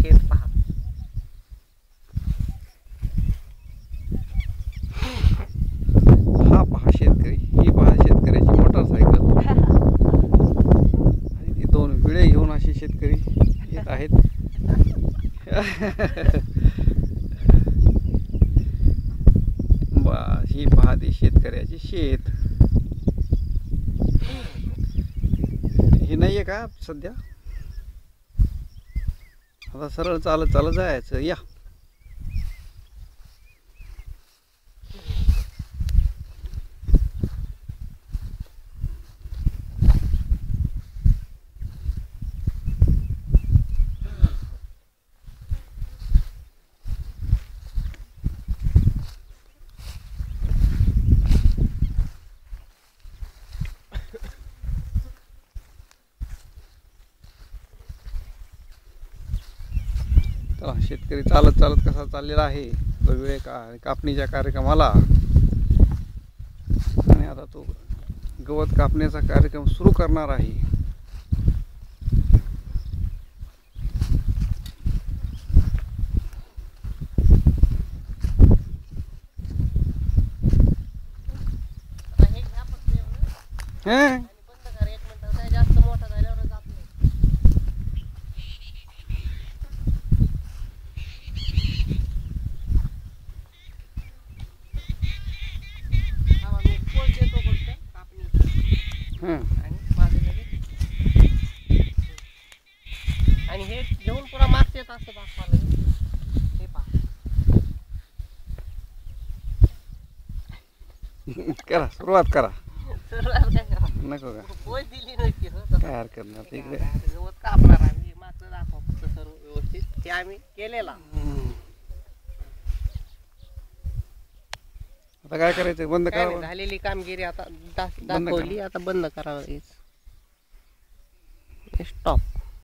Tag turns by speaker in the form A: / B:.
A: शेत पहा.
B: हा पहा शेतकरी, ही पहा शेतकऱ्याची मोटरसायकल आणि ती दोन विळे घेऊन असे शेतकरी येत आहेत. बस ही पहा ती शेतकऱ्याची शेत. ही नाहीये का सध्या? आता सरळ चालत चालत जायचं. या शेतकरी चालत चालत कसा चाललेला आहे वेगवेगळे कापणीच्या कार्यक्रमाला. आणि आता तो गवत कापण्याचा कार्यक्रम सुरू करणार आहे.
A: जास्त मोठा झाल्यावर जात नाही. आणि हे घेऊन पुन्हा मागचे येत असतं बापाला. हे पहा
B: करा सुरुवात करा.
A: सुरुवात काय करा,
B: नको का
A: पोच दिली नसती.
B: काय हरकत नाही. इकडे
A: गवत कापणार आम्ही, मागचं दाखवा फक्त सर्व व्यवस्थित. हे आम्ही केलेला.
B: आता काय करायचं? बंद
A: काय नाही,
B: करा.
A: झालेली कामगिरी आता दाखवली. आता बंद करावं. स्टॉप.